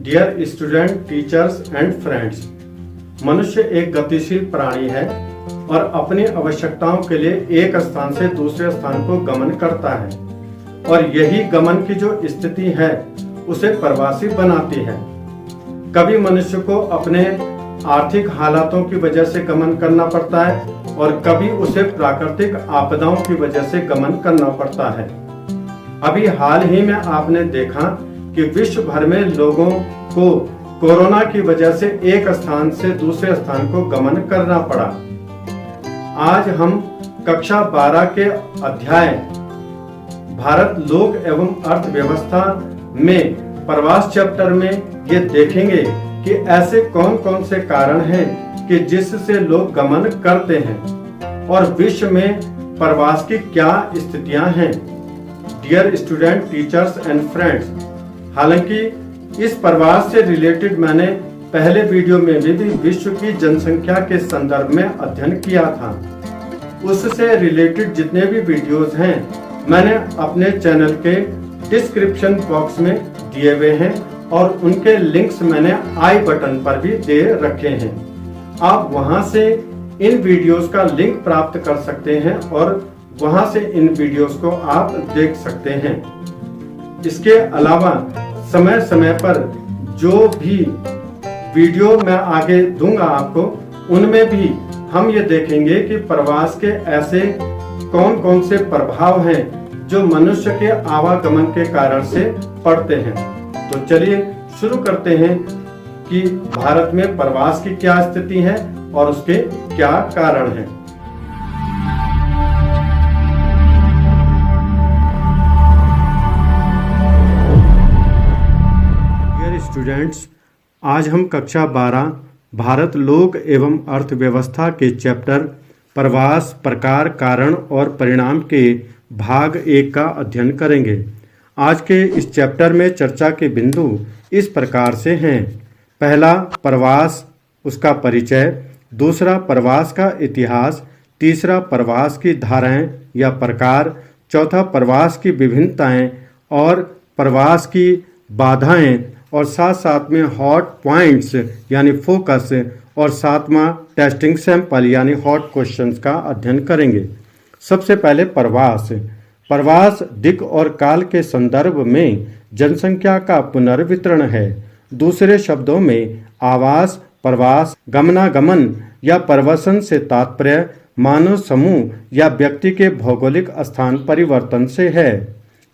Dear student, teachers and friends, मनुष्य एक गतिशील प्राणी है और अपनी आवश्यकताओं के लिए एक स्थान से दूसरे स्थान को गमन करता है और यही गमन की जो स्थिति है उसे प्रवासी बनाती है। कभी मनुष्य को अपने आर्थिक हालातों की वजह से गमन करना पड़ता है और कभी उसे प्राकृतिक आपदाओं की वजह से गमन करना पड़ता है। अभी हाल ही में आपने देखा कि विश्व भर में लोगों को कोरोना की वजह से एक स्थान से दूसरे स्थान को गमन करना पड़ा। आज हम कक्षा 12 के अध्याय भारत लोक एवं अर्थव्यवस्था में प्रवास चैप्टर में ये देखेंगे कि ऐसे कौन कौन से कारण हैं कि जिससे लोग गमन करते हैं और विश्व में प्रवास की क्या स्थितियां हैं। Dear student, teachers and friends, हालांकि इस प्रवास से रिलेटेड मैंने पहले वीडियो में भी विश्व की जनसंख्या के संदर्भ में अध्ययन किया था। उससे रिलेटेड जितने भी वीडियोस हैं मैंने अपने चैनल के डिस्क्रिप्शन बॉक्स में दिए हुए हैं और उनके लिंक्स मैंने आई बटन पर भी दे रखे हैं। आप वहां से इन वीडियोस का लिंक प्राप्त कर सकते हैं और वहां से इन वीडियोस को आप देख सकते हैं। इसके अलावा समय समय पर जो भी वीडियो मैं आगे दूंगा आपको, उनमें भी हम ये देखेंगे कि प्रवास के ऐसे कौन कौन से प्रभाव हैं जो मनुष्य के आवागमन के कारण से पड़ते हैं। तो चलिए शुरू करते हैं कि भारत में प्रवास की क्या स्थिति है और उसके क्या कारण हैं। स्टूडेंट्स, आज हम कक्षा 12 भारत लोक एवं अर्थव्यवस्था के चैप्टर प्रवास प्रकार, कारण और परिणाम के भाग 1 का अध्ययन करेंगे। आज के इस चैप्टर में चर्चा के बिंदु इस प्रकार से हैं। पहला, प्रवास, उसका परिचय। दूसरा, प्रवास का इतिहास। तीसरा, प्रवास की धाराएं या प्रकार। चौथा, प्रवास की विभिन्नताएं और प्रवास की बाधाएं और साथ साथ में हॉट पॉइंट्स यानी फोकस और सातवां टेस्टिंग सैंपल यानी हॉट क्वेश्चंस का अध्ययन करेंगे। सबसे पहले प्रवास। प्रवास दिक् और काल के संदर्भ में जनसंख्या का पुनर्वितरण है। दूसरे शब्दों में आवास, प्रवास, गमनागमन या प्रवसन से तात्पर्य मानव समूह या व्यक्ति के भौगोलिक स्थान परिवर्तन से है।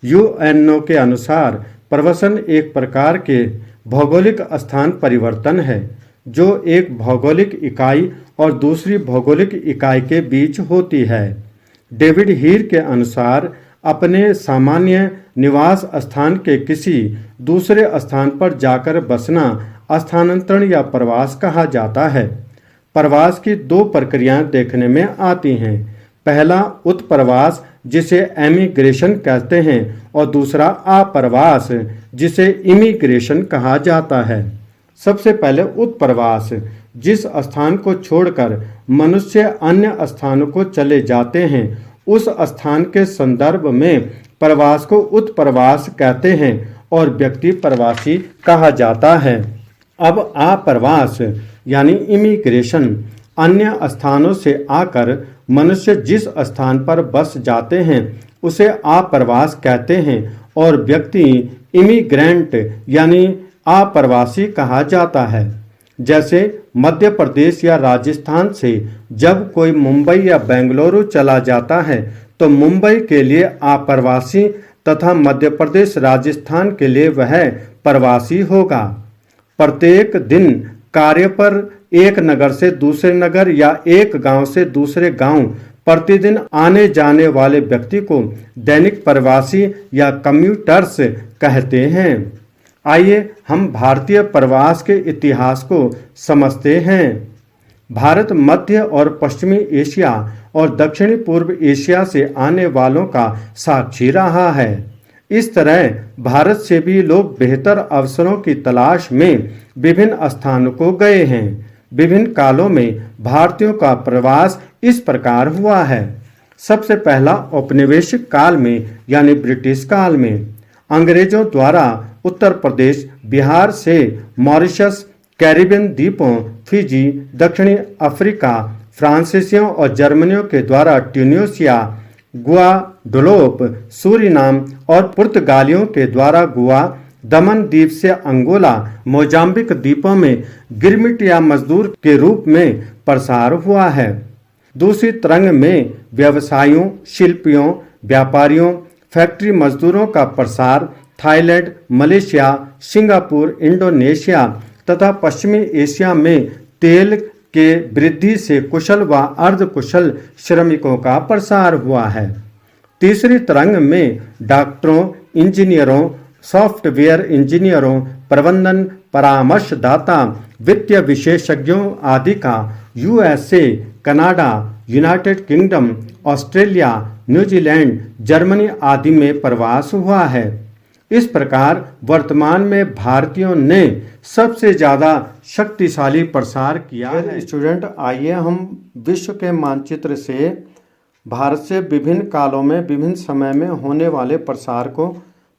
यूएनओ के अनुसार प्रवसन एक प्रकार के भौगोलिक स्थान परिवर्तन है जो एक भौगोलिक इकाई और दूसरी भौगोलिक इकाई के बीच होती है। डेविड हीर के अनुसार अपने सामान्य निवास स्थान के किसी दूसरे स्थान पर जाकर बसना स्थानांतरण या प्रवास कहा जाता है। प्रवास की 2 प्रक्रियाएं देखने में आती हैं। पहला, उत्प्रवास जिसे एमिग्रेशन कहते हैं और दूसरा अप्रवास जिसे इमिग्रेशन कहा जाता है। सबसे पहले उत्प्रवास, जिस स्थान को छोड़कर मनुष्य अन्य स्थानों को चले जाते हैं उस स्थान के संदर्भ में प्रवास को उत्प्रवास कहते हैं और व्यक्ति प्रवासी कहा जाता है। अब अप्रवास यानी इमिग्रेशन, अन्य स्थानों से आकर मनुष्य जिस स्थान पर बस जाते हैं उसे अप्रवास कहते हैं और व्यक्ति इमिग्रेंट यानी अप्रवासी कहा जाता है। जैसे मध्य प्रदेश या राजस्थान से जब कोई मुंबई या बेंगलुरु चला जाता है तो मुंबई के लिए अप्रवासी तथा मध्य प्रदेश राजस्थान के लिए वह प्रवासी होगा। प्रत्येक दिन कार्य पर एक नगर से दूसरे नगर या एक गांव से दूसरे गांव प्रतिदिन आने जाने वाले व्यक्ति को दैनिक प्रवासी या कम्यूटर्स कहते हैं। आइए हम भारतीय प्रवास के इतिहास को समझते हैं। भारत मध्य और पश्चिमी एशिया और दक्षिणी पूर्व एशिया से आने वालों का साक्षी रहा है। इस तरह भारत से भी लोग बेहतर अवसरों की तलाश में विभिन्न स्थानों को गए हैं। विभिन्न कालों में भारतीयों का प्रवास इस प्रकार हुआ है। सबसे पहला औपनिवेशिक काल में यानी ब्रिटिश काल में अंग्रेजों द्वारा उत्तर प्रदेश, बिहार से मॉरिशस, कैरिबियन द्वीपों, फिजी, दक्षिणी अफ्रीका, फ्रांसीसियों और जर्मनियों के द्वारा ट्यूनीशिया, गुआडेलूप, सूरीनाम और पुर्तगालियों के द्वारा गुआ, दमन द्वीप से अंगोला, मोजाम्बिक द्वीपों में गिरमिट या मजदूर के रूप में प्रसार हुआ है। दूसरी तरंग में व्यवसायियों, शिल्पियों, व्यापारियों, फैक्ट्री मजदूरों का प्रसार थाईलैंड, मलेशिया, सिंगापुर, इंडोनेशिया तथा पश्चिमी एशिया में तेल के वृद्धि से कुशल व अर्धकुशल श्रमिकों का प्रसार हुआ है। तीसरी तरंग में डॉक्टरों, इंजीनियरों, सॉफ्टवेयर इंजीनियरों, प्रबंधन परामर्शदाता, वित्तीय विशेषज्ञों आदि का USA, Canada, United kingdom, Australia, New Zealand, Germany आदि में प्रवास हुआ है। इस प्रकार वर्तमान में भारतीयों ने सबसे ज़्यादा शक्तिशाली प्रसार किया है। स्टूडेंट, आइए हम विश्व के मानचित्र से भारत से विभिन्न कालों में, विभिन्न समय में होने वाले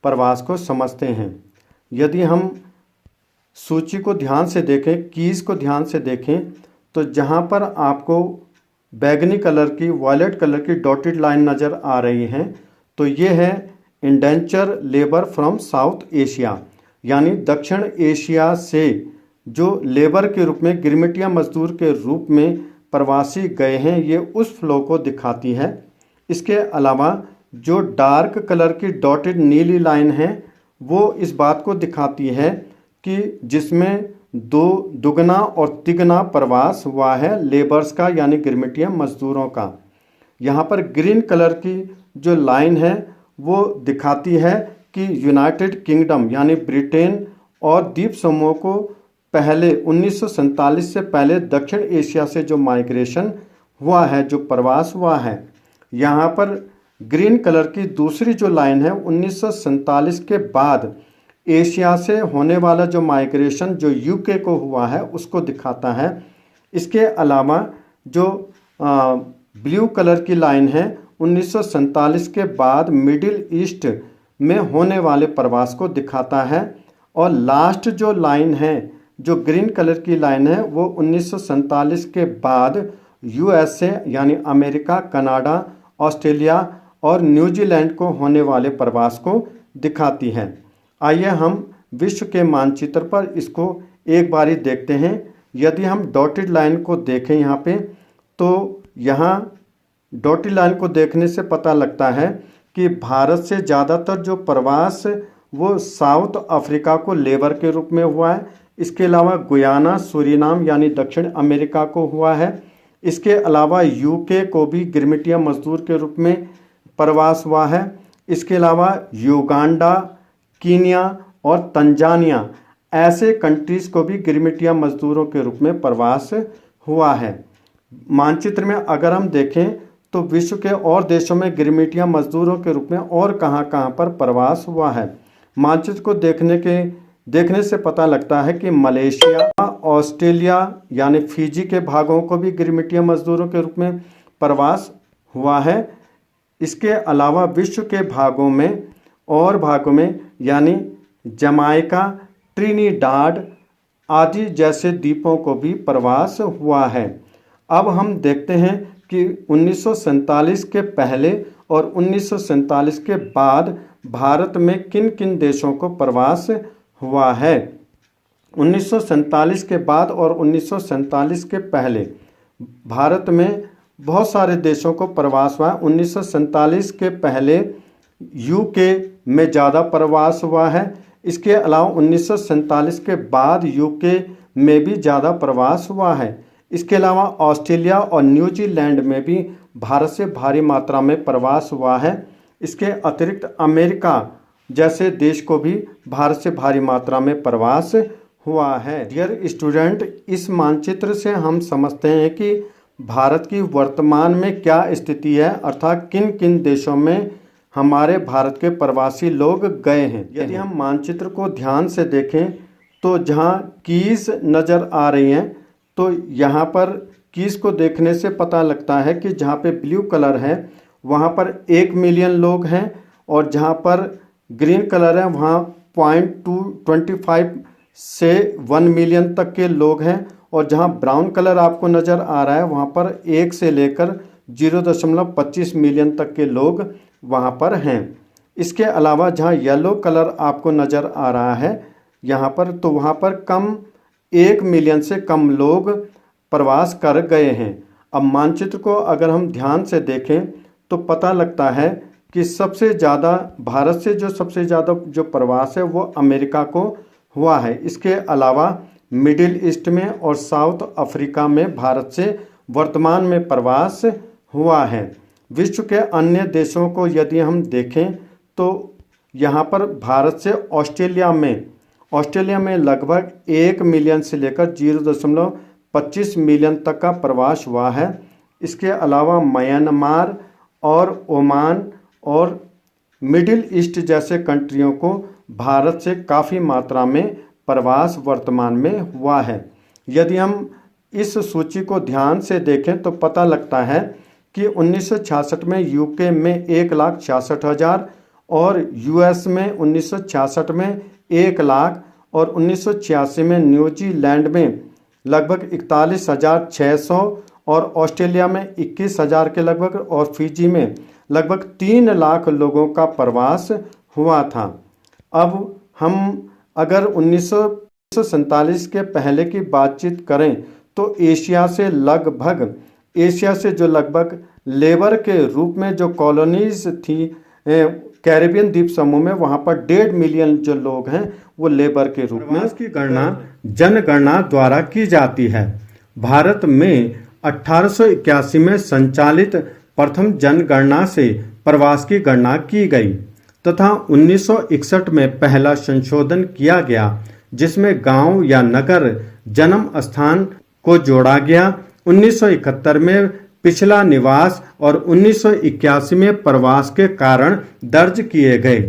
प्रवास को समझते हैं। यदि हम सूची को ध्यान से देखें, कीज को ध्यान से देखें, तो जहाँ पर आपको बैगनी कलर की, वॉयलेट कलर की डॉटेड लाइन नज़र आ रही हैं, तो ये है indenture labour from south Asia, यानी दक्षिण एशिया से जो लेबर के रूप में, गिरमिटिया मजदूर के रूप में प्रवासी गए हैं, ये उस फ्लो को दिखाती है। इसके अलावा जो डार्क कलर की डॉटेड नीली लाइन है, वो इस बात को दिखाती है कि जिसमें दुगना और तिगना प्रवास हुआ है लेबर्स का, यानी गिरमिटिया मजदूरों का। यहाँ पर ग्रीन कलर की जो लाइन है वो दिखाती है कि यूनाइटेड किंगडम यानी ब्रिटेन और द्वीप समूह को पहले 1947 से पहले दक्षिण एशिया से जो माइग्रेशन हुआ है, जो प्रवास हुआ है। यहाँ पर ग्रीन कलर की दूसरी जो लाइन है 1947 के बाद एशिया से होने वाला जो माइग्रेशन जो यूके को हुआ है उसको दिखाता है। इसके अलावा जो ब्लू कलर की लाइन है 1947 के बाद मिडिल ईस्ट में होने वाले प्रवास को दिखाता है। और लास्ट जो लाइन है, जो ग्रीन कलर की लाइन है, वो 1947 के बाद यूएसए यानी अमेरिका, कनाडा, ऑस्ट्रेलिया और न्यूजीलैंड को होने वाले प्रवास को दिखाती है। आइए हम विश्व के मानचित्र पर इसको एक बारी देखते हैं। यदि हम डॉटेड लाइन को देखें यहाँ पे, तो यहाँ डॉटेड लाइन को देखने से पता लगता है कि भारत से ज़्यादातर जो प्रवास वो साउथ अफ्रीका को लेबर के रूप में हुआ है। इसके अलावा गुयाना, सूरीनाम यानी दक्षिण अमेरिका को हुआ है। इसके अलावा यूके को भी गिरमिटिया मजदूर के रूप में प्रवास हुआ है। इसके अलावा युगांडा, कीनिया और तंजानिया ऐसे कंट्रीज़ को भी गिरमिटिया मजदूरों के रूप में प्रवास हुआ है। मानचित्र में अगर हम देखें तो विश्व के और देशों में गिरमिटिया मजदूरों के रूप में और कहां पर प्रवास हुआ है। मानचित्र को देखने से पता लगता है कि मलेशिया, ऑस्ट्रेलिया यानी फिजी के भागों को भी गिरमिटिया मजदूरों के रूप में प्रवास हुआ है। इसके अलावा विश्व के भागों में यानी जमाइका, ट्रिनिडाड आदि जैसे द्वीपों को भी प्रवास हुआ है। अब हम देखते हैं कि 1947 के पहले और 1947 के बाद भारत में किन किन देशों को प्रवास हुआ है। 1947 के बाद और 1947 के पहले भारत में बहुत सारे देशों को प्रवास हुआ है। 1947 के पहले यूके में ज़्यादा प्रवास हुआ है। इसके अलावा 1947 के बाद यूके में भी ज़्यादा प्रवास हुआ है। इसके अलावा ऑस्ट्रेलिया और न्यूजीलैंड में भी भारत से भारी मात्रा में प्रवास हुआ है। इसके अतिरिक्त अमेरिका जैसे देश को भी भारत से भारी मात्रा में प्रवास हुआ है। डियर स्टूडेंट, इस मानचित्र से हम समझते हैं कि भारत की वर्तमान में क्या स्थिति है, अर्थात किन किन देशों में हमारे भारत के प्रवासी लोग गए हैं। यदि हम मानचित्र को ध्यान से देखें तो जहां कीज नज़र आ रही हैं, तो यहाँ पर कीज को देखने से पता लगता है कि जहाँ पे ब्लू कलर है वहाँ पर 1 मिलियन लोग हैं और जहाँ पर ग्रीन कलर है वहाँ 5.25 से 1 मिलियन तक के लोग हैं, और जहां ब्राउन कलर आपको नज़र आ रहा है वहां पर 1 से लेकर 0.25 मिलियन तक के लोग वहां पर हैं। इसके अलावा जहां येलो कलर आपको नज़र आ रहा है यहाँ पर, तो वहाँ पर कम 1 मिलियन से कम लोग प्रवास कर गए हैं। अब मानचित्र को अगर हम ध्यान से देखें तो पता लगता है कि सबसे ज़्यादा भारत से जो सबसे ज़्यादा जो प्रवास है वो अमेरिका को हुआ है। इसके अलावा मिडिल ईस्ट में और साउथ अफ्रीका में भारत से वर्तमान में प्रवास हुआ है। विश्व के अन्य देशों को यदि हम देखें तो यहाँ पर भारत से ऑस्ट्रेलिया में लगभग 1 मिलियन से लेकर 0.25 मिलियन तक का प्रवास हुआ है। इसके अलावा म्यांमार और ओमान और मिडिल ईस्ट जैसे कंट्रियों को भारत से काफ़ी मात्रा में प्रवास वर्तमान में हुआ है। यदि हम इस सूची को ध्यान से देखें तो पता लगता है कि 1966 में यूके में 1,66,000 और यूएस में 1966 में 1 लाख और 1986 में न्यूजीलैंड में लगभग 41,600 और ऑस्ट्रेलिया में 21,000 के लगभग और फिजी में लगभग 3 लाख लोगों का प्रवास हुआ था। अब हम अगर 1947 के पहले की बातचीत करें तो एशिया से जो लगभग लेबर के रूप में जो कॉलोनीज थी कैरिबियन द्वीप समूह में, वहाँ पर 1.5 मिलियन जो लोग हैं वो लेबर के रूप में। इसकी गणना जनगणना द्वारा की जाती है। भारत में 1881 में संचालित प्रथम जनगणना से प्रवास की गणना की गई तथा 1961 में पहला संशोधन किया गया जिसमें गांव या नगर जन्म स्थान को जोड़ा गया। 1971 में पिछला निवास और 1981 में प्रवास के कारण दर्ज किए गए।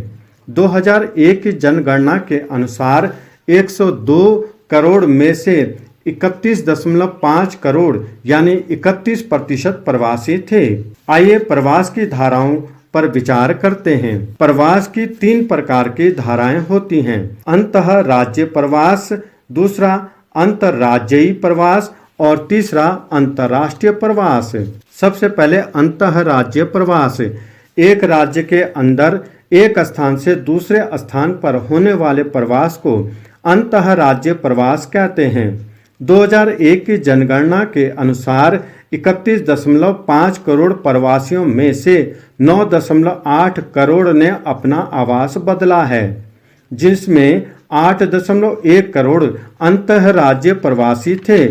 2001 की जनगणना के अनुसार 102 करोड़ में से 31.5 करोड़ यानी 31% प्रवासी थे। आइए प्रवास की धाराओं पर विचार करते हैं। प्रवास की 3 प्रकार की धाराएं होती हैं। अंतः राज्य प्रवास, दूसरा अंतर्राज्यीय प्रवास और तीसरा अंतर्राष्ट्रीय प्रवास। सबसे पहले अंतर्राज्यीय प्रवास। एक राज्य के अंदर एक स्थान से दूसरे स्थान पर होने वाले प्रवास को अंतर्राज्यीय प्रवास कहते हैं। 2001 की जनगणना के अनुसार 31.5 करोड़ प्रवासियों में से 9.8 करोड़ ने अपना आवास बदला है, जिसमें 8.1 करोड़ अंतर्राज्यीय प्रवासी थे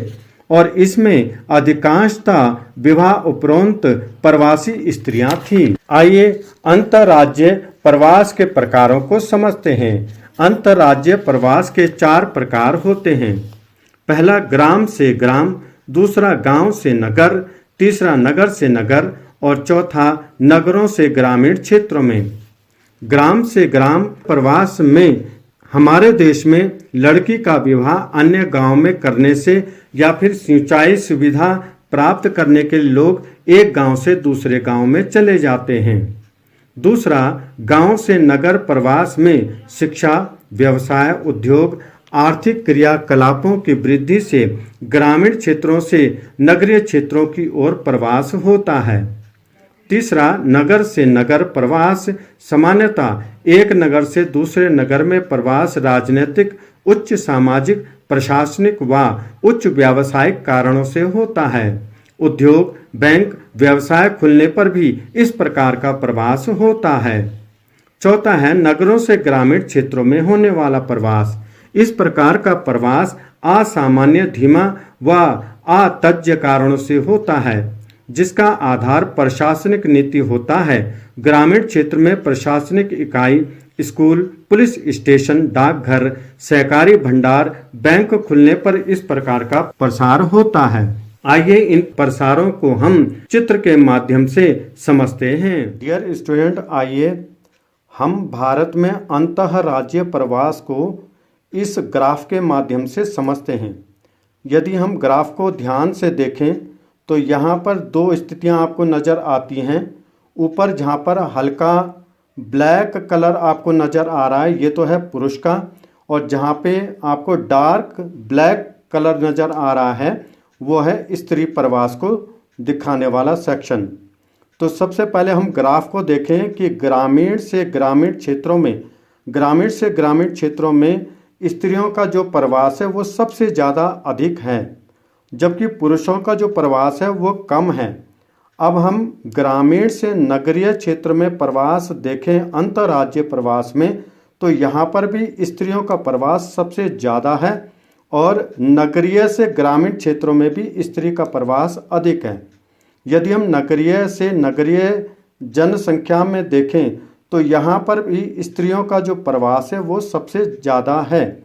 और इसमें अधिकांशतः विवाह उपरांत प्रवासी स्त्रियां थीं। आइए अंतर्राज्यीय प्रवास के प्रकारों को समझते हैं। अंतर्राज्यीय प्रवास के 4 प्रकार होते हैं। पहला ग्राम से ग्राम, दूसरा गांव से नगर, तीसरा नगर से नगर और चौथा नगरों से ग्रामीण क्षेत्रों में। ग्राम से ग्राम प्रवास में हमारे देश में लड़की का विवाह अन्य गांव में करने से या फिर सिंचाई सुविधा प्राप्त करने के लिए लोग एक गांव से दूसरे गांव में चले जाते हैं। दूसरा गांव से नगर प्रवास में शिक्षा, व्यवसाय, उद्योग, आर्थिक क्रियाकलापों की वृद्धि से ग्रामीण क्षेत्रों से नगरीय क्षेत्रों की ओर प्रवास होता है। तीसरा नगर से नगर प्रवास सामान्यतः एक नगर से दूसरे नगर में प्रवास राजनीतिक, उच्च सामाजिक, प्रशासनिक व उच्च व्यावसायिक कारणों से होता है। उद्योग, बैंक, व्यवसाय खुलने पर भी इस प्रकार का प्रवास होता है। चौथा है नगरों से ग्रामीण क्षेत्रों में होने वाला प्रवास। इस प्रकार का प्रवास असामान्य, धीमा व अतज्य कारणों से होता है, जिसका आधार प्रशासनिक नीति होता है। ग्रामीण क्षेत्र में प्रशासनिक इकाई, स्कूल, पुलिस स्टेशन, डाकघर, सहकारी भंडार, बैंक खुलने पर इस प्रकार का प्रसार होता है। आइए इन प्रसारों को हम चित्र के माध्यम से समझते हैं। डियर स्टूडेंट, आइए हम भारत में अंतर्राज्यीय प्रवास को इस ग्राफ के माध्यम से समझते हैं। यदि हम ग्राफ को ध्यान से देखें तो यहाँ पर 2 स्थितियाँ आपको नज़र आती हैं। ऊपर जहाँ पर हल्का ब्लैक कलर आपको नज़र आ रहा है ये तो है पुरुष का, और जहाँ पे आपको डार्क ब्लैक कलर नज़र आ रहा है वो है स्त्री प्रवास को दिखाने वाला सेक्शन। तो सबसे पहले हम ग्राफ को देखें कि ग्रामीण से ग्रामीण क्षेत्रों में स्त्रियों का जो प्रवास है वो सबसे ज़्यादा अधिक है, जबकि पुरुषों का जो प्रवास है वो कम है। अब हम ग्रामीण से नगरीय क्षेत्र में प्रवास देखें अंतर्राज्यीय प्रवास में, तो यहाँ पर भी स्त्रियों का प्रवास सबसे ज़्यादा है और नगरीय से ग्रामीण क्षेत्रों में भी स्त्री का प्रवास अधिक है। यदि हम नगरीय से नगरीय जनसंख्या में देखें तो यहाँ पर भी स्त्रियों का जो प्रवास है वो सबसे ज़्यादा है।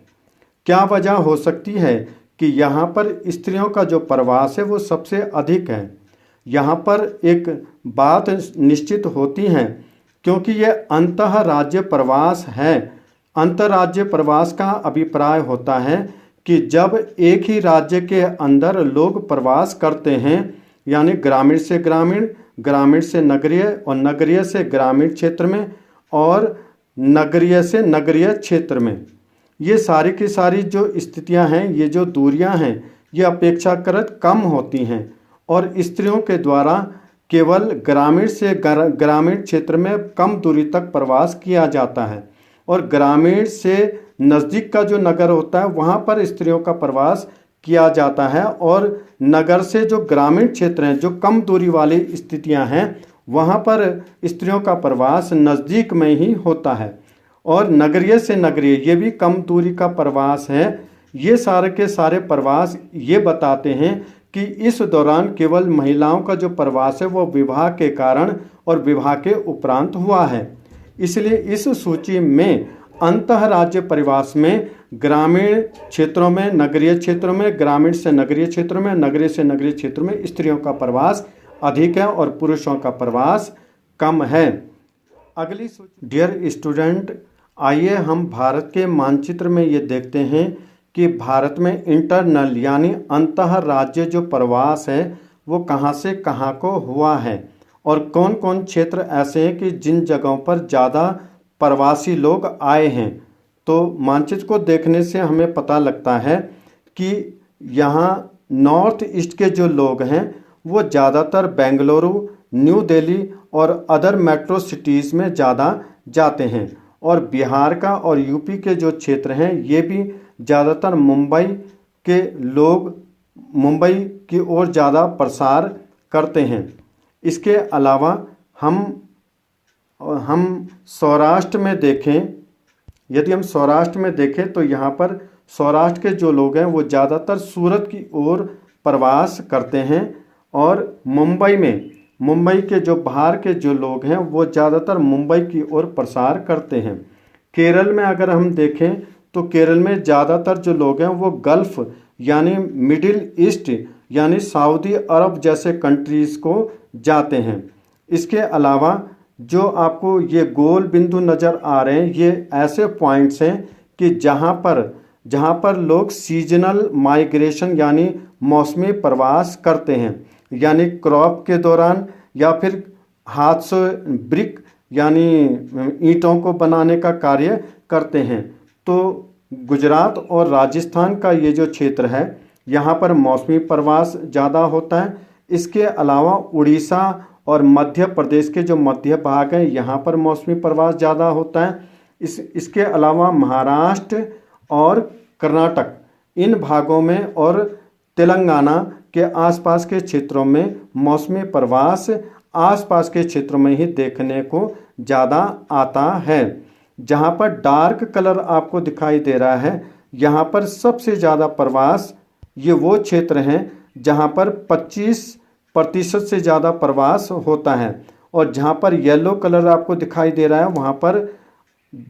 क्या वजह हो सकती है कि यहाँ पर स्त्रियों का जो प्रवास है वो सबसे अधिक है? यहाँ पर एक बात निश्चित होती है, क्योंकि ये अंतर्राज्यीय प्रवास है। अंतर्राज्यीय प्रवास का अभिप्राय होता है कि जब एक ही राज्य के अंदर लोग प्रवास करते हैं, यानी ग्रामीण से ग्रामीण, ग्रामीण से नगरीय और नगरीय से ग्रामीण क्षेत्र में और नगरीय से नगरीय क्षेत्र में, ये सारी की सारी जो स्थितियां हैं, ये जो दूरियां हैं, ये अपेक्षाकृत कम होती हैं और स्त्रियों के द्वारा केवल ग्रामीण से ग्रामीण क्षेत्र में कम दूरी तक प्रवास किया जाता है और ग्रामीण से नज़दीक का जो नगर होता है वहाँ पर स्त्रियों का प्रवास किया जाता है और नगर से जो ग्रामीण क्षेत्र हैं, जो कम दूरी वाली स्थितियां हैं, वहाँ पर स्त्रियों का प्रवास नज़दीक में ही होता है। और नगरीय से नगरीय ये भी कम दूरी का प्रवास है। ये सारे के सारे प्रवास ये बताते हैं कि इस दौरान केवल महिलाओं का जो प्रवास है वो विवाह के कारण और विवाह के उपरांत हुआ है। इसलिए इस सूची में अंतर्राज्यीय प्रवास में ग्रामीण क्षेत्रों में, नगरीय क्षेत्रों में, ग्रामीण से नगरीय क्षेत्रों में, नगरीय से नगरीय क्षेत्रों में स्त्रियों का प्रवास अधिक है और पुरुषों का प्रवास कम है। अगली सूची, डियर स्टूडेंट, आइए हम भारत के मानचित्र में ये देखते हैं कि भारत में इंटरनल यानी अंतर्राज्यीय जो प्रवास है वो कहाँ से कहाँ को हुआ है और कौन कौन क्षेत्र ऐसे हैं कि जिन जगहों पर ज़्यादा प्रवासी लोग आए हैं। तो मानचित्र को देखने से हमें पता लगता है कि यहाँ नॉर्थ ईस्ट के जो लोग हैं वो ज़्यादातर बेंगलुरु, न्यू दिल्ली और अदर मेट्रो सिटीज़ में ज़्यादा जाते हैं और बिहार का और यूपी के जो क्षेत्र हैं ये भी ज़्यादातर मुंबई के लोग मुंबई की ओर ज़्यादा प्रसार करते हैं। इसके अलावा हम सौराष्ट्र में देखें, यदि हम सौराष्ट्र में देखें तो यहाँ पर सौराष्ट्र के जो लोग हैं वो ज़्यादातर सूरत की ओर प्रवास करते हैं और मुंबई के जो बाहर के जो लोग हैं वो ज़्यादातर मुंबई की ओर प्रसार करते हैं। केरल में अगर हम देखें तो केरल में ज़्यादातर जो लोग हैं वो गल्फ़ यानी मिडिल ईस्ट यानी सऊदी अरब जैसे कंट्रीज़ को जाते हैं। इसके अलावा जो आपको ये गोल बिंदु नज़र आ रहे हैं ये ऐसे पॉइंट्स हैं कि जहाँ पर लोग सीजनल माइग्रेशन यानी मौसमी प्रवास करते हैं, यानी क्रॉप के दौरान या फिर हाथ से ब्रिक यानी ईंटों को बनाने का कार्य करते हैं। तो गुजरात और राजस्थान का ये जो क्षेत्र है यहाँ पर मौसमी प्रवास ज़्यादा होता है। इसके अलावा उड़ीसा और मध्य प्रदेश के जो मध्य भाग हैं यहाँ पर मौसमी प्रवास ज़्यादा होता है। इसके अलावा महाराष्ट्र और कर्नाटक इन भागों में और तेलंगाना के आसपास के क्षेत्रों में मौसमी प्रवास आसपास के क्षेत्रों में ही देखने को ज़्यादा आता है। जहाँ पर डार्क कलर आपको दिखाई दे रहा है यहाँ पर सबसे ज़्यादा प्रवास ये वो क्षेत्र हैं जहाँ पर 25% से ज़्यादा प्रवास होता है और जहाँ पर येलो कलर आपको दिखाई दे रहा है वहाँ पर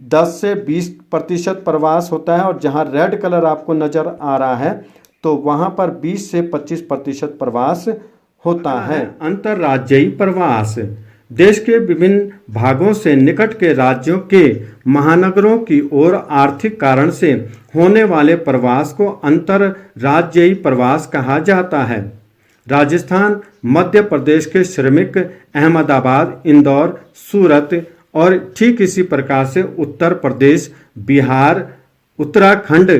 10 से 20% प्रवास होता है और जहाँ रेड कलर आपको नज़र आ रहा है तो वहाँ पर 20 से 25% प्रवास होता है। अंतर्राज्यीय प्रवास देश के विभिन्न भागों से निकट के राज्यों के महानगरों की ओर आर्थिक कारण से होने वाले प्रवास को अंतर्राज्यीय प्रवास कहा जाता है। राजस्थान, मध्य प्रदेश के श्रमिक अहमदाबाद, इंदौर, सूरत और ठीक इसी प्रकार से उत्तर प्रदेश, बिहार, उत्तराखंड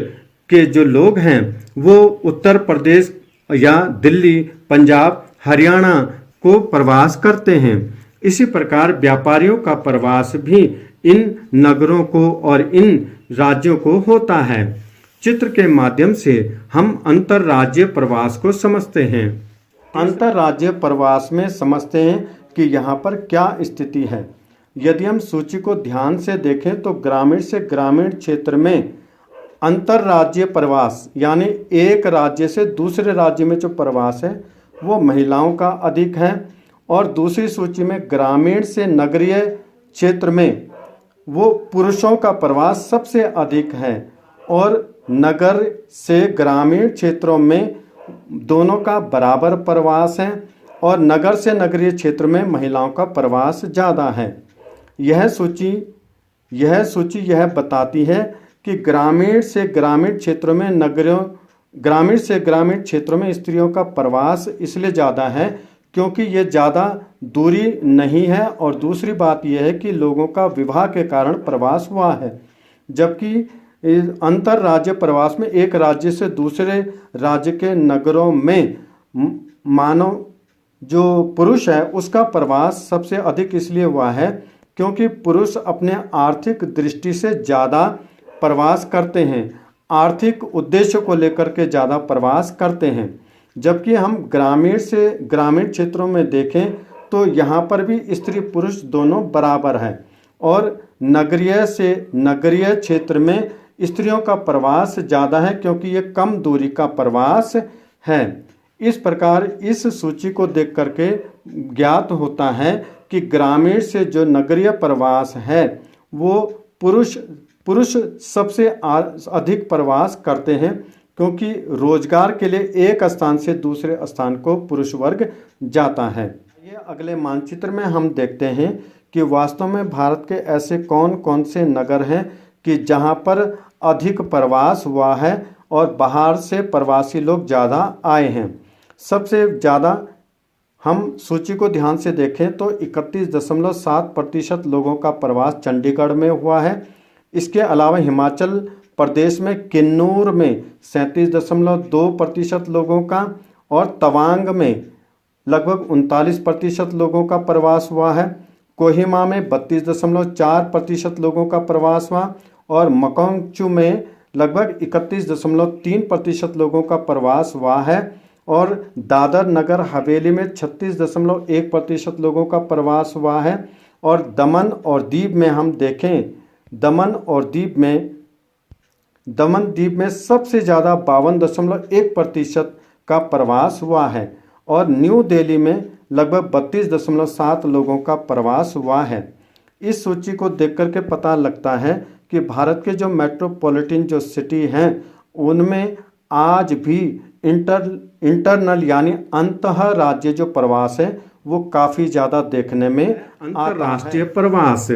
के जो लोग हैं वो उत्तर प्रदेश या दिल्ली, पंजाब, हरियाणा को प्रवास करते हैं। इसी प्रकार व्यापारियों का प्रवास भी इन नगरों को और इन राज्यों को होता है। चित्र के माध्यम से हम अंतर्राज्यीय प्रवास को समझते हैं। अंतर्राज्यीय प्रवास में समझते हैं कि यहाँ पर क्या स्थिति है। यदि हम सूची को ध्यान से देखें तो ग्रामीण से ग्रामीण क्षेत्र में अंतर्राज्यीय प्रवास यानी एक राज्य से दूसरे राज्य में जो प्रवास है वो महिलाओं का अधिक है, और दूसरी सूची में ग्रामीण से नगरीय क्षेत्र में वो पुरुषों का प्रवास सबसे अधिक है, और नगर से ग्रामीण क्षेत्रों में दोनों का बराबर प्रवास है, और नगर से नगरीय क्षेत्र में महिलाओं का प्रवास ज़्यादा है। यह सूची यह बताती है कि ग्रामीण से ग्रामीण क्षेत्रों में स्त्रियों का प्रवास इसलिए ज़्यादा है क्योंकि ये ज़्यादा दूरी नहीं है, और दूसरी बात यह है कि लोगों का विवाह के कारण प्रवास हुआ है। जबकि अंतर्राज्य प्रवास में एक राज्य से दूसरे राज्य के नगरों में मानव जो पुरुष है उसका प्रवास सबसे अधिक इसलिए हुआ है क्योंकि पुरुष अपने आर्थिक दृष्टि से ज़्यादा प्रवास करते हैं, आर्थिक उद्देश्य को लेकर के ज़्यादा प्रवास करते हैं। जबकि हम ग्रामीण से ग्रामीण क्षेत्रों में देखें तो यहाँ पर भी स्त्री पुरुष दोनों बराबर हैं, और नगरीय से नगरीय क्षेत्र में स्त्रियों का प्रवास ज़्यादा है क्योंकि ये कम दूरी का प्रवास है। इस प्रकार इस सूची को देख करके ज्ञात होता है कि ग्रामीण से जो नगरीय प्रवास है वो पुरुष सबसे अधिक प्रवास करते हैं, क्योंकि रोजगार के लिए एक स्थान से दूसरे स्थान को पुरुष वर्ग जाता है। ये अगले मानचित्र में हम देखते हैं कि वास्तव में भारत के ऐसे कौन कौन से नगर हैं कि जहां पर अधिक प्रवास हुआ है और बाहर से प्रवासी लोग ज़्यादा आए हैं। सबसे ज़्यादा हम सूची को ध्यान से देखें तो 31.7% लोगों का प्रवास चंडीगढ़ में हुआ है। इसके अलावा हिमाचल प्रदेश में किन्नौर में 37.2% लोगों का, और तवांग में लगभग 39% लोगों का प्रवास हुआ है। कोहिमा में 32.4% लोगों का प्रवास हुआ, और मकांगचू में लगभग 31.3% लोगों का प्रवास हुआ है, और दादर नगर हवेली में 36.1% लोगों का प्रवास हुआ है। और दमन और दीव में हम देखें, दमन द्वीप में सबसे ज़्यादा 52.1% का प्रवास हुआ है, और न्यू दिल्ली में लगभग 32.7 लोगों का प्रवास हुआ है। इस सूची को देख करके पता लगता है कि भारत के जो मेट्रोपॉलिटन जो सिटी हैं उनमें आज भी इंटरनल यानी अंतः राज्य जो प्रवास है वो काफ़ी ज़्यादा देखने में अंतर्राष्ट्रीय प्रवास।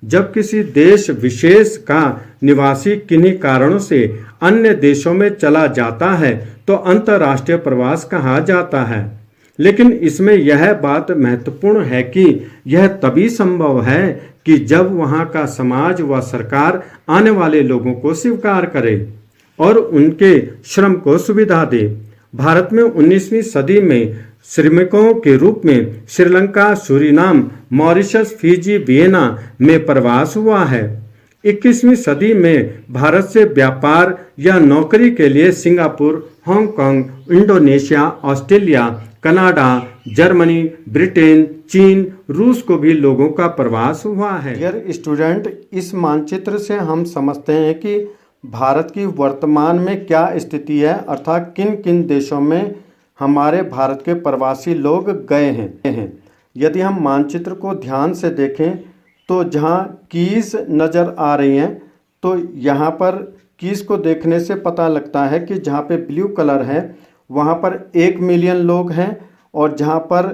जब किसी देश विशेष का निवासी किन्हीं कारणों से अन्य देशों में चला जाता है तो अंतर्राष्ट्रीय प्रवास कहा जाता है। लेकिन इसमें यह बात महत्वपूर्ण है कि यह तभी संभव है कि जब वहाँ का समाज व सरकार आने वाले लोगों को स्वीकार करे और उनके श्रम को सुविधा दे। भारत में 19वीं सदी में श्रमिकों के रूप में Sri Lanka, Suriname, Mauritius, Fiji, Vienna में प्रवास हुआ है। 21वीं सदी में भारत से व्यापार या नौकरी के लिए Singapore, Hong Kong, Indonesia, Australia, Canada, Germany, Britain, चीन, रूस को भी लोगों का प्रवास हुआ है। डियर स्टूडेंट, इस मानचित्र से हम समझते हैं कि भारत की वर्तमान में क्या स्थिति है, अर्थात किन किन देशों में हमारे भारत के प्रवासी लोग गए हैं। यदि हम मानचित्र को ध्यान से देखें तो जहां कीज नज़र आ रही हैं तो यहाँ पर कीज को देखने से पता लगता है कि जहाँ पे ब्लू कलर है वहाँ पर 1 मिलियन लोग हैं, और जहाँ पर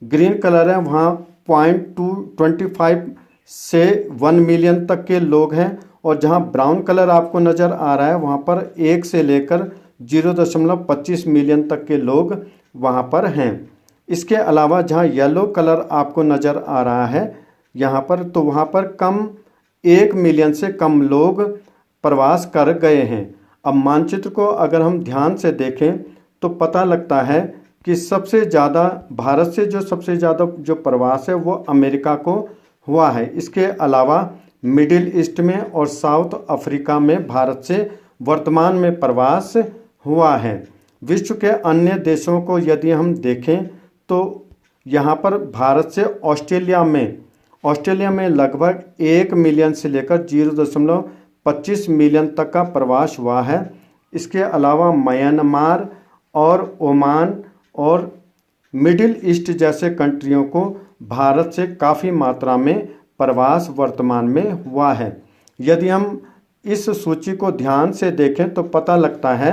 ग्रीन कलर है वहाँ 0.25 से 1 मिलियन तक के लोग हैं, और जहाँ ब्राउन कलर आपको नज़र आ रहा है वहाँ पर 1 से लेकर 0.25 मिलियन तक के लोग वहाँ पर हैं। इसके अलावा जहाँ येलो कलर आपको नज़र आ रहा है यहाँ पर, तो वहाँ पर कम 1 मिलियन से कम लोग प्रवास कर गए हैं। अब मानचित्र को अगर हम ध्यान से देखें तो पता लगता है कि सबसे ज़्यादा भारत से जो सबसे ज़्यादा जो प्रवास है वो अमेरिका को हुआ है। इसके अलावा मिडिल ईस्ट में और साउथ अफ्रीका में भारत से वर्तमान में प्रवास हुआ है। विश्व के अन्य देशों को यदि हम देखें तो यहाँ पर भारत से ऑस्ट्रेलिया में लगभग 1 मिलियन से लेकर 0.25 मिलियन तक का प्रवास हुआ है। इसके अलावा म्यांमार और ओमान और मिडिल ईस्ट जैसे कंट्रियों को भारत से काफ़ी मात्रा में प्रवास वर्तमान में हुआ है। यदि हम इस सूची को ध्यान से देखें तो पता लगता है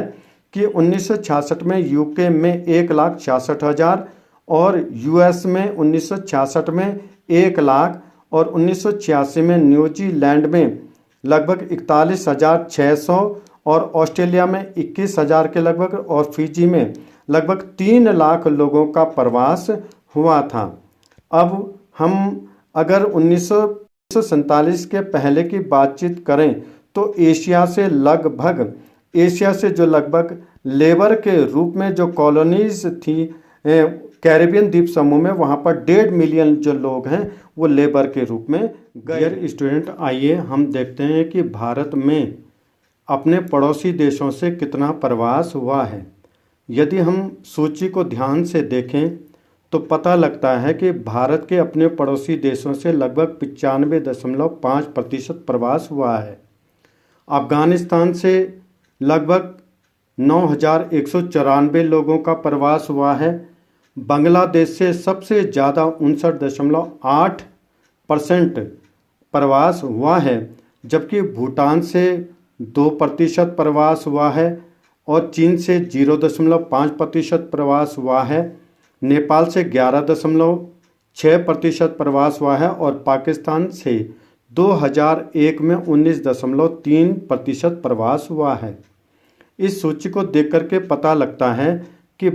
कि 1966 में यूके में 1,66,000 और यूएस में 1966 में 1 लाख और 1986 में न्यूजीलैंड में लगभग 41,600 और ऑस्ट्रेलिया में 21,000 के लगभग और फिजी में लगभग 3 लाख लोगों का प्रवास हुआ था। अब हम अगर 1947 के पहले की बातचीत करें तो एशिया से जो लगभग लेबर के रूप में जो कॉलोनीज थी कैरिबियन द्वीप समूह में, वहाँ पर 1.5 मिलियन जो लोग हैं वो लेबर के रूप में गए। स्टूडेंट, आइए हम देखते हैं कि भारत में अपने पड़ोसी देशों से कितना प्रवास हुआ है। यदि हम सूची को ध्यान से देखें तो पता लगता है कि भारत के अपने पड़ोसी देशों से लगभग 95.5% प्रवास हुआ है। अफगानिस्तान से लगभग 9,194 लोगों का प्रवास हुआ है। बांग्लादेश से सबसे ज़्यादा 59.8% प्रवास हुआ है, जबकि भूटान से 2% प्रवास हुआ है और चीन से 0.5% प्रवास हुआ है। नेपाल से 11.6% प्रवास हुआ है और पाकिस्तान से 2001 में 19.3% प्रवास हुआ है। इस सूची को देख करके पता लगता है कि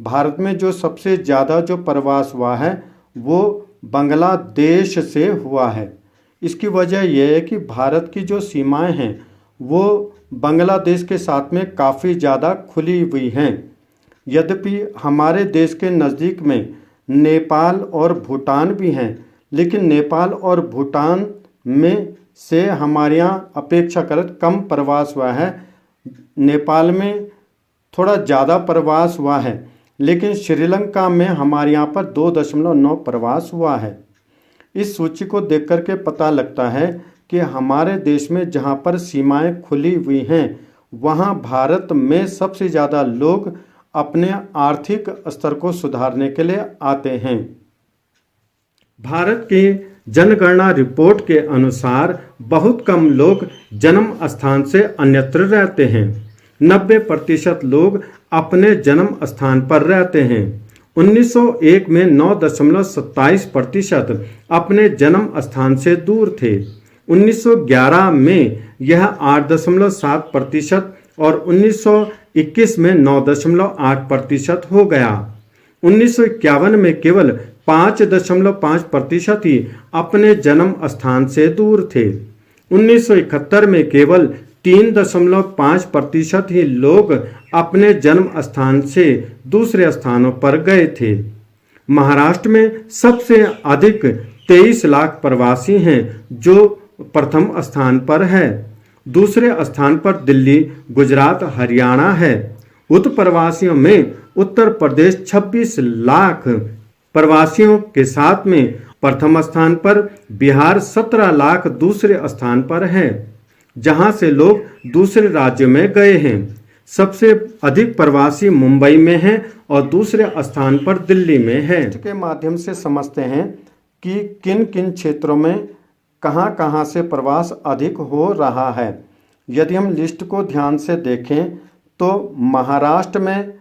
भारत में जो सबसे ज़्यादा जो प्रवास हुआ है वो बांग्लादेश से हुआ है। इसकी वजह यह है कि भारत की जो सीमाएं हैं वो बांग्लादेश के साथ में काफ़ी ज़्यादा खुली हुई हैं। यद्यपि हमारे देश के नज़दीक में नेपाल और भूटान भी हैं, लेकिन नेपाल और भूटान में से हमारे यहाँ अपेक्षाकृत कम प्रवास हुआ है। नेपाल में थोड़ा ज़्यादा प्रवास हुआ है, लेकिन श्रीलंका में हमारे यहाँ पर 2.9 प्रवास हुआ है। इस सूची को देख कर के पता लगता है कि हमारे देश में जहाँ पर सीमाएं खुली हुई हैं वहाँ भारत में सबसे ज़्यादा लोग अपने आर्थिक स्तर को सुधारने के लिए आते हैं। भारत की जनगणना रिपोर्ट के अनुसार बहुत कम लोग जन्म स्थान से अन्यत्र रहते हैं। 90% लोग अपने जन्म स्थान पर रहते हैं। 1901 में 9.27% अपने जन्म स्थान से दूर थे। 1911 में यह 8.7% और 1921 में 9.8% हो गया। 1951 में केवल 5.5% ही अपने जन्म स्थान से दूर थे। 1971 में केवल 3.5% ही लोग अपने जन्म स्थान से दूसरे स्थानों पर गए थे। महाराष्ट्र में सबसे अधिक 23 लाख प्रवासी हैं जो प्रथम स्थान पर है। दूसरे स्थान पर दिल्ली, गुजरात, हरियाणा है। प्रवासियों में उत्तर प्रदेश 26 लाख प्रवासियों के साथ में प्रथम स्थान पर, बिहार 17 लाख दूसरे स्थान पर है, जहां से लोग दूसरे राज्यों में गए हैं। सबसे अधिक प्रवासी मुंबई में हैं और दूसरे स्थान पर दिल्ली में है। इसके माध्यम से समझते हैं कि किन किन क्षेत्रों में कहां कहां से प्रवास अधिक हो रहा है। यदि हम लिस्ट को ध्यान से देखें तो महाराष्ट्र में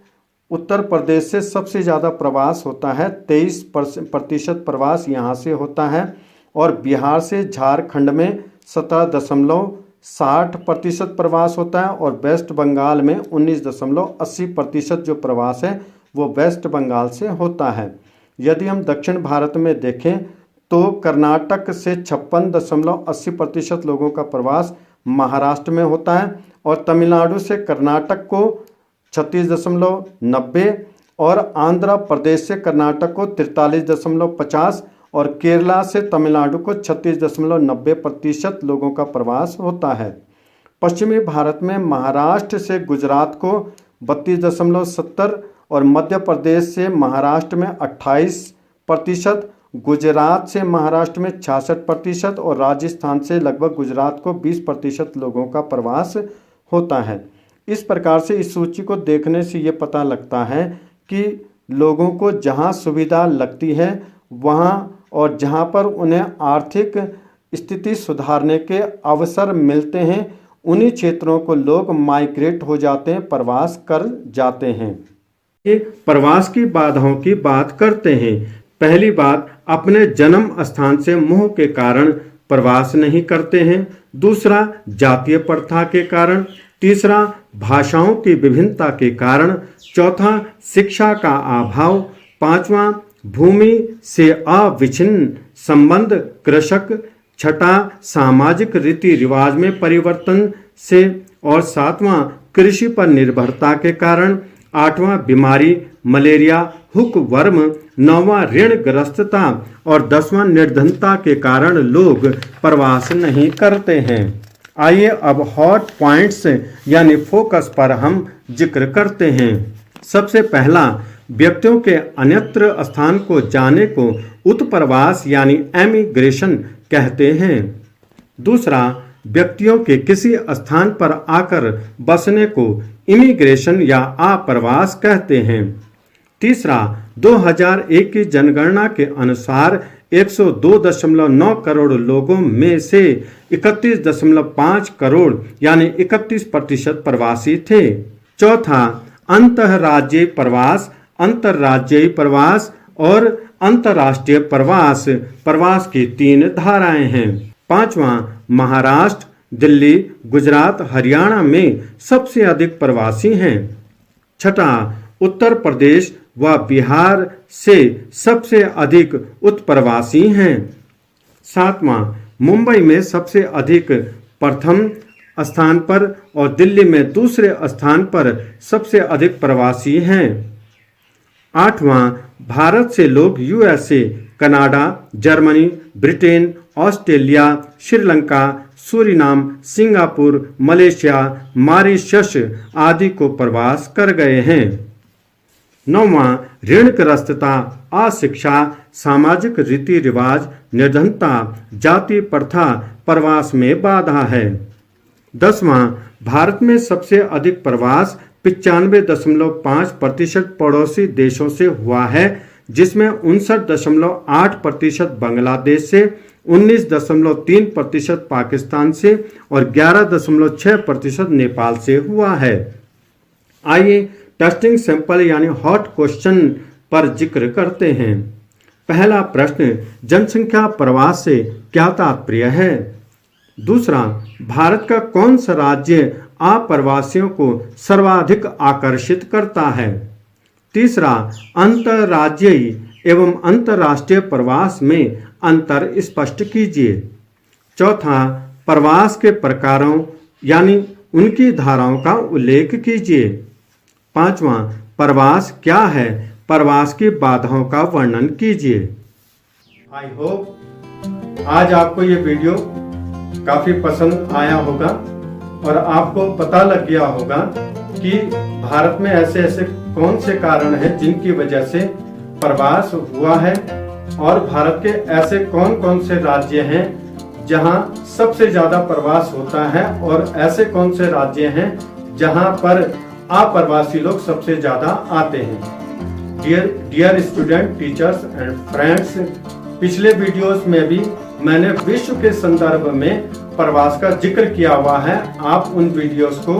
उत्तर प्रदेश से सबसे ज़्यादा प्रवास होता है, 23% प्रवास यहाँ से होता है, और बिहार से झारखंड में 17.60% प्रवास होता है, और वेस्ट बंगाल में 19.80% जो प्रवास है वो वेस्ट बंगाल से होता है। यदि हम दक्षिण भारत में देखें तो कर्नाटक से 56.80% लोगों का प्रवास महाराष्ट्र में होता है और तमिलनाडु से कर्नाटक को 36.90 और आंध्र प्रदेश से कर्नाटक को 43.50 और केरला से तमिलनाडु को 36.90% लोगों का प्रवास होता है। पश्चिमी भारत में महाराष्ट्र से गुजरात को 32.70 और मध्य प्रदेश से महाराष्ट्र में 28%, गुजरात से महाराष्ट्र में 66% और राजस्थान से लगभग गुजरात को 20% लोगों का प्रवास होता है। इस प्रकार से इस सूची को देखने से ये पता लगता है कि लोगों को जहाँ सुविधा लगती है वहाँ और जहाँ पर उन्हें आर्थिक स्थिति सुधारने के अवसर मिलते हैं उन्हीं क्षेत्रों को लोग माइग्रेट हो जाते हैं, प्रवास कर जाते हैं। ये प्रवास की बाधाओं की बात करते हैं। पहली बात, अपने जन्म स्थान से मोह के कारण प्रवास नहीं करते हैं। दूसरा, जातीय प्रथा के कारण। तीसरा, भाषाओं की विभिन्नता के कारण। चौथा, शिक्षा का अभाव। पांचवा, भूमि से अविच्छिन्न संबंध कृषक। छठा, सामाजिक रीति रिवाज में परिवर्तन से। और सातवां, कृषि पर निर्भरता के कारण। आठवां, बीमारी मलेरिया हुक वर्म। नौवां, ऋणग्रस्तता और 10वां, निर्धनता के कारण लोग प्रवास नहीं करते हैं। आइए अब हॉट पॉइंट्स यानी फोकस पर हम जिक्र करते हैं। सबसे पहला, व्यक्तियों के अन्यत्र स्थान को जाने को उत्प्रवास यानी एमिग्रेशन कहते हैं। दूसरा, व्यक्तियों के किसी स्थान पर आकर बसने को इमिग्रेशन या आप्रवास कहते हैं। तीसरा, 2001 की जनगणना के अनुसार 102.9 करोड़ लोगों में से 31.5 करोड़ यानी 31% प्रवासी थे। चौथा, अंतर्राज्यीय प्रवास, अंतर्राज्यीय प्रवास और अंतर्राष्ट्रीय प्रवास, प्रवास की 3 धाराएं हैं। पांचवा, महाराष्ट्र, दिल्ली, गुजरात, हरियाणा में सबसे अधिक प्रवासी हैं। छठा, उत्तर प्रदेश व बिहार से सबसे अधिक उत्प्रवासी हैं। सातवां, मुंबई में सबसे अधिक प्रथम स्थान पर और दिल्ली में दूसरे स्थान पर सबसे अधिक प्रवासी हैं। आठवां, भारत से लोग USA, Canada, Germany, Britain, Australia, Sri Lanka, Suriname, Singapore, Malaysia, Mauritius आदि को प्रवास कर गए हैं। नौवां, ऋणग्रस्तता, अशिक्षा, सामाजिक रीति रिवाज, निर्धनता, जाति प्रथा प्रवास में बाधा है। 10वां, भारत में सबसे अधिक प्रवास 95.5% पड़ोसी देशों से हुआ है, जिसमें 59.8% बांग्लादेश से, 19.3% पाकिस्तान से और 11.6% नेपाल से हुआ है। आइए टेस्टिंग सैंपल यानी हॉट क्वेश्चन पर जिक्र करते हैं। पहला प्रश्न, जनसंख्या प्रवास से क्या तात्पर्य है? दूसरा, भारत का कौन सा राज्य अप्रवासियों को सर्वाधिक आकर्षित करता है? तीसरा, अंतर्राज्यीय एवं अंतर्राष्ट्रीय प्रवास में अंतर स्पष्ट कीजिए। चौथा, प्रवास के प्रकारों यानी उनकी धाराओं का उल्लेख कीजिए। पांचवा, प्रवास क्या है? प्रवास की बाधाओं का वर्णन कीजिए। आई होप आज आपको ये वीडियो काफी पसंद आया होगा और आपको पता लग गया होगा कि भारत में ऐसे ऐसे कौन से कारण हैं जिनकी वजह से प्रवास हुआ है और भारत के ऐसे कौन कौन से राज्य हैं जहां सबसे ज्यादा प्रवास होता है और ऐसे कौन से राज्य हैं जहां पर अप्रवासी लोग सबसे ज्यादा आते हैं। Dear student, teachers and friends, पिछले वीडियोस में भी मैंने विश्व के संदर्भ में प्रवास का जिक्र किया हुआ है। आप उन वीडियोस को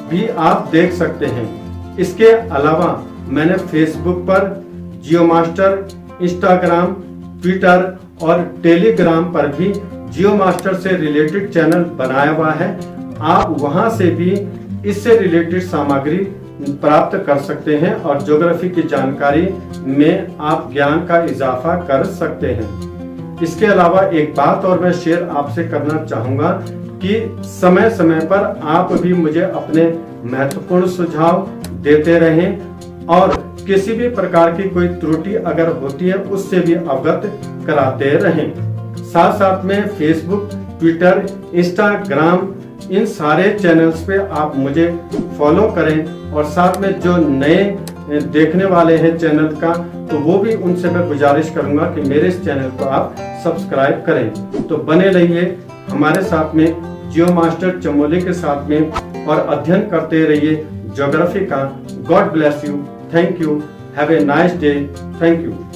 भी आप देख सकते हैं। इसके अलावा मैंने फेसबुक पर, जियो मास्टर, इंस्टाग्राम, ट्विटर और टेलीग्राम पर भी जियो मास्टर से रिलेटेड चैनल बनाया हुआ है। आप वहां से भी इससे रिलेटेड सामग्री प्राप्त कर सकते हैं और ज्योग्राफी की जानकारी में आप ज्ञान का इजाफा कर सकते हैं। इसके अलावा एक बात और मैं शेयर आपसे करना चाहूँगा कि समय समय पर आप भी मुझे अपने महत्वपूर्ण सुझाव देते रहें और किसी भी प्रकार की कोई त्रुटि अगर होती है उससे भी अवगत कराते रहें। साथ साथ में फेसबुक, ट्विटर, इंस्टाग्राम इन सारे चैनल्स पे आप मुझे फॉलो करें और साथ में जो नए देखने वाले हैं चैनल का तो वो भी उनसे मैं गुजारिश करूंगा कि मेरे इस चैनल को आप सब्सक्राइब करें। तो बने रहिए हमारे साथ में जियो मास्टर चमोली के साथ में और अध्ययन करते रहिए ज्योग्राफी का। God bless you, thank you, have a nice day, thank you.